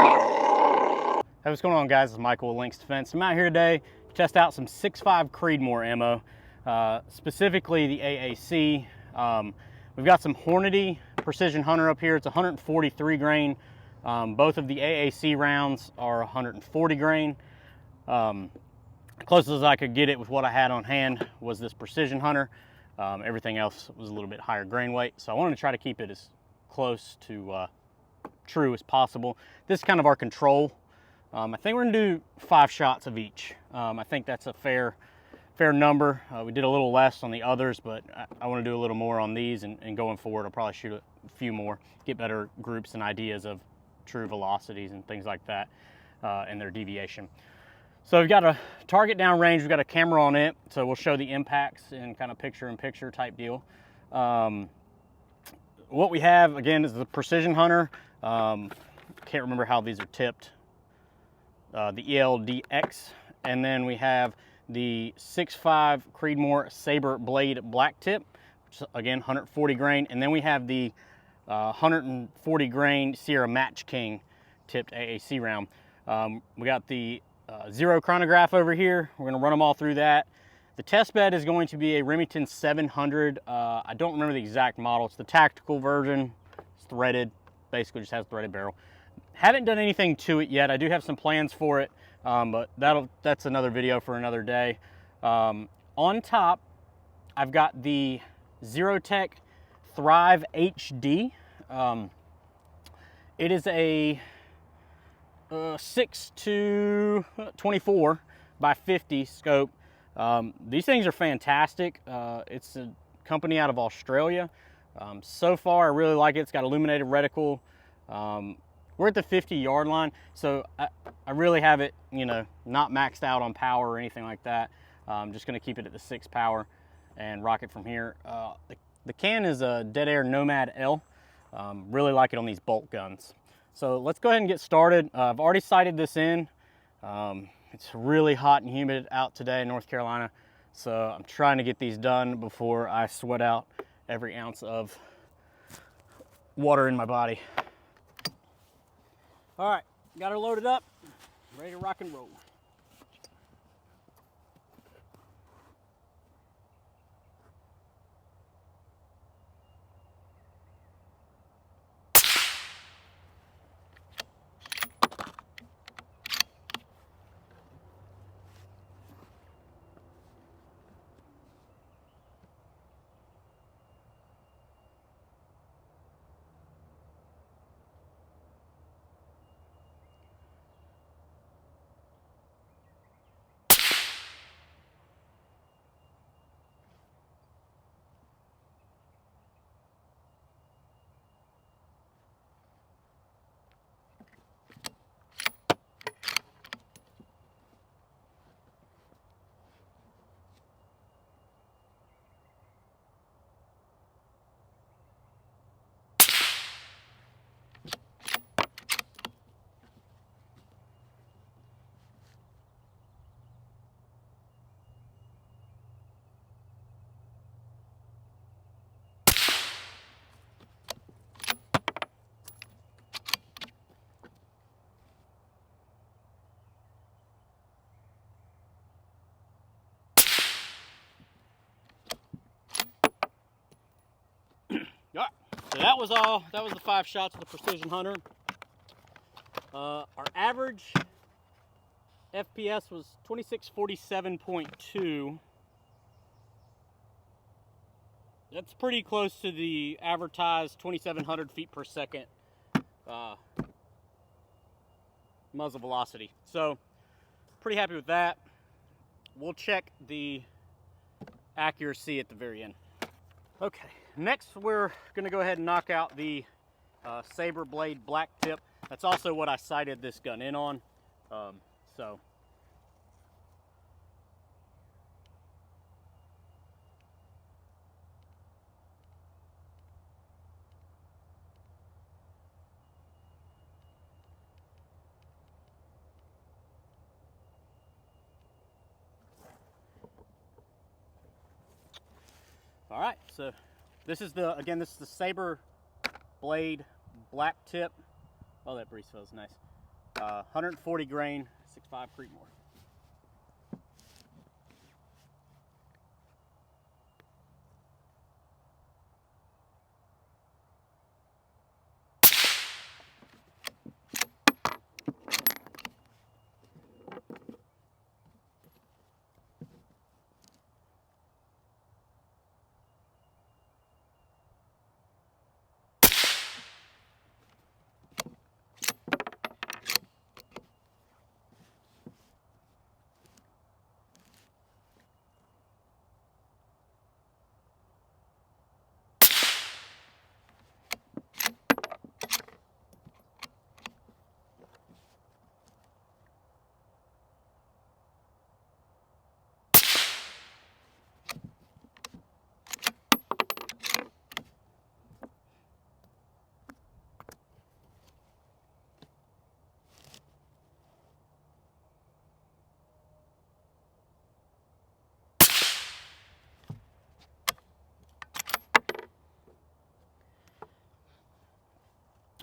Hey, what's going on, guys? It's Michael with Lynx Defense. I'm out here today to test out some 6.5 Creedmoor ammo, specifically the AAC. We've got some Hornady Precision Hunter up here. It's 143 grain. Both of the AAC rounds are 140 grain. Closest as I could get it with what I had on hand was this Precision Hunter. Everything else was a little bit higher grain weight, so I wanted to try to keep it as close to true as possible. This is kind of our control. I think we're gonna do 5 shots of each. I think that's a fair number. We did a little less on the others, but I want to do a little more on these, and going forward I'll probably shoot a few more, get better groups and ideas of true velocities and things like that, and their deviation. So we've got a target down range, we've got a camera on it, so we'll show the impacts in kind of picture-in-picture type deal. What we have, again, is the Precision Hunter. Can't remember how these are tipped. The ELDX, and then we have the 6.5 Creedmoor Saber Blade Black Tip, which is, again, 140 grain, and then we have the 140 grain Sierra Match King tipped AAC round. We got the Zero chronograph over here. We're going to run them all through that. The test bed is going to be a Remington 700. I don't remember the exact model. It's the tactical version. It's threaded, basically just has a threaded barrel. Haven't done anything to it yet. I do have some plans for it, but that's another video for another day. On top, I've got the Zerotech Thrive HD. It is a 6-24 by 50 scope. These things are fantastic. It's a company out of Australia. So far, I really like it. It's got illuminated reticle. We're at the 50-yard line, so I really have it, you know, not maxed out on power or anything like that. I'm just going to keep it at the 6 power and rock it from here. The can is a Dead Air Nomad L. Really like it on these bolt guns. So let's go ahead and get started. I've already sighted this in. It's really hot and humid out today in North Carolina, so I'm trying to get these done before I sweat out every ounce of water in my body. All right, got her loaded up, ready to rock and roll. All right, so that was the 5 shots of the Precision Hunter. Our average FPS was 2647.2. That's pretty close to the advertised 2700 feet per second muzzle velocity. So pretty happy with that. We'll check the accuracy at the very end. Okay, next we're going to go ahead and knock out the Saber Blade Black Tip. That's also what I sighted this gun in on. All right, so this is the Saber Blade Black Tip. Oh, that breeze feels nice. 140 grain 6.5 Creedmoor.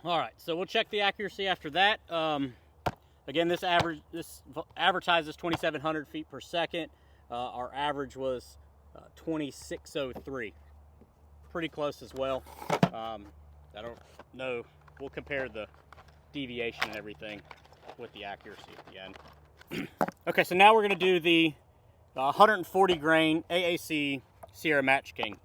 All right, so we'll check the accuracy after that. Again, this advertises 2,700 feet per second. Our average was 2,603. Pretty close as well. I don't know. We'll compare the deviation and everything with the accuracy at the end. Okay, so now we're going to do the 140 grain AAC Sierra Match King.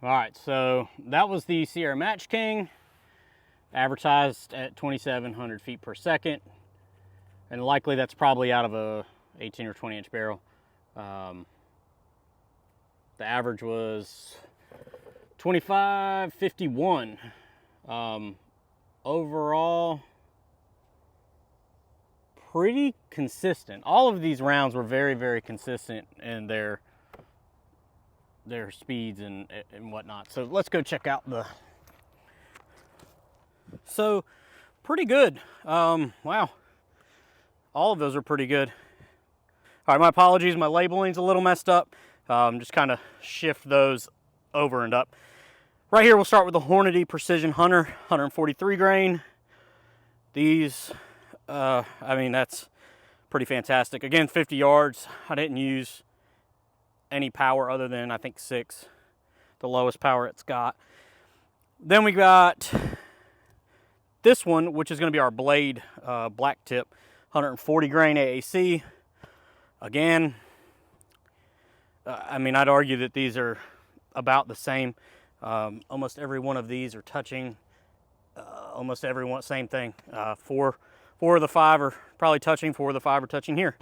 All right, so that was the Sierra Match King, advertised at 2,700 feet per second, and likely that's probably out of a 18 or 20 inch barrel. The average was 25.51. Overall, pretty consistent. All of these rounds were very, very consistent in their speeds and whatnot. So let's go check out the. So pretty good. Wow, all of those are pretty good. All right, my apologies, my labeling's a little messed up. Just kind of shift those over and up. Right here we'll start with the Hornady Precision Hunter 143 grain. These I mean, that's pretty fantastic. Again, 50 yards. I didn't use any power other than, I think, 6, the lowest power it's got. Then we got this one, which is going to be our Blade black tip, 140 grain AAC. Again, I mean, I'd argue that these are about the same. Almost every one of these are touching almost every one, same thing. Four of the 5 are probably touching, 4 of the 5 are touching here.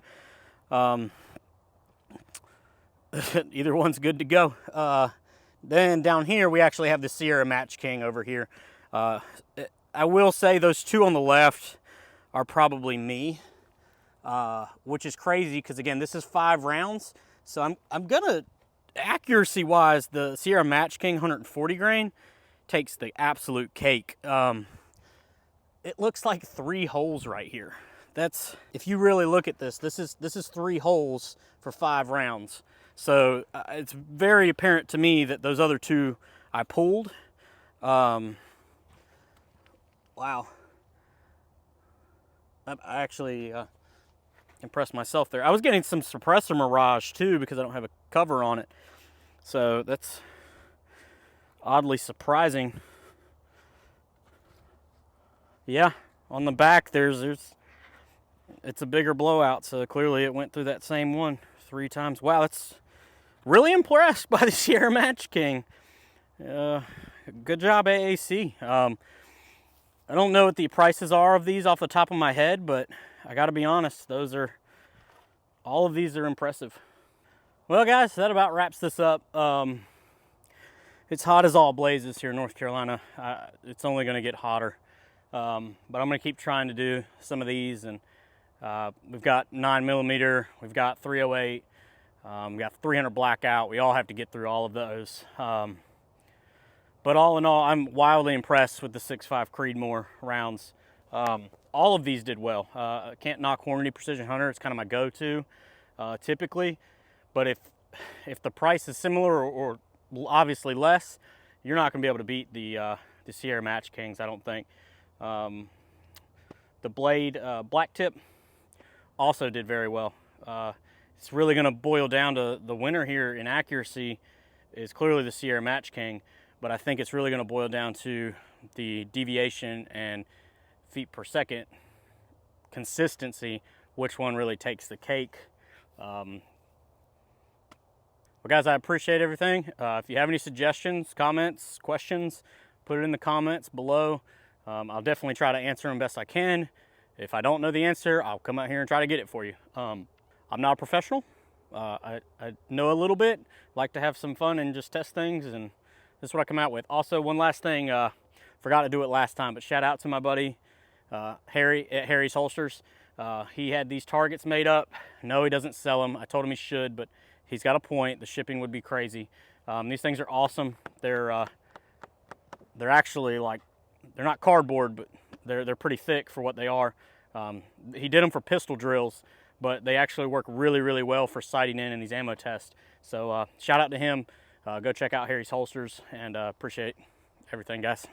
Either one's good to go. Then down here we actually have the Sierra Match King over here. I will say those 2 on the left are probably me, which is crazy because, again, this is 5 rounds. So I'm gonna, accuracy wise, the Sierra Match King 140 grain takes the absolute cake. It looks like 3 holes right here. That's, if you really look at this, this is 3 holes for 5 rounds. So it's very apparent to me that those other 2 I pulled. Wow. I actually impressed myself there. I was getting some suppressor mirage too because I don't have a cover on it. So that's oddly surprising. Yeah, on the back it's a bigger blowout, so clearly it went through that same one 3 times. Wow, that's really impressed by the Sierra Match King. Good job, AAC. I don't know what the prices are of these off the top of my head, but I gotta be honest, all of these are impressive. Well guys, that about wraps this up. It's hot as all blazes here in North Carolina. It's only gonna get hotter. But I'm gonna keep trying to do some of these, and we've got 9mm, we've got 308, we've got 300 blackout. We all have to get through all of those. But all in all, I'm wildly impressed with the 6.5 Creedmoor rounds. All of these did well. I can't knock Hornady Precision Hunter. It's kind of my go-to typically. But if the price is similar or obviously less, you're not going to be able to beat the Sierra Match Kings, I don't think. The blade black tip also did very well. It's really going to boil down to the winner here in accuracy is clearly the Sierra Match King. But I think it's really going to boil down to the deviation and feet per second consistency, which one really takes the cake. Well, guys, I appreciate everything. If you have any suggestions, comments, questions, put it in the comments below. I'll definitely try to answer them best I can. If I don't know the answer, I'll come out here and try to get it for you. I'm not a professional. I know a little bit, like to have some fun and just test things, and this is what I come out with. Also, one last thing, forgot to do it last time, but shout out to my buddy Harry at Harry's Holsters. He had these targets made up. No, he doesn't sell them. I told him he should, but he's got a point. The shipping would be crazy. These things are awesome. They're actually they're not cardboard, but they're pretty thick for what they are. He did them for pistol drills, but they actually work really, really well for sighting in these ammo tests. So shout out to him. Go check out Harry's Holsters, and appreciate everything, guys.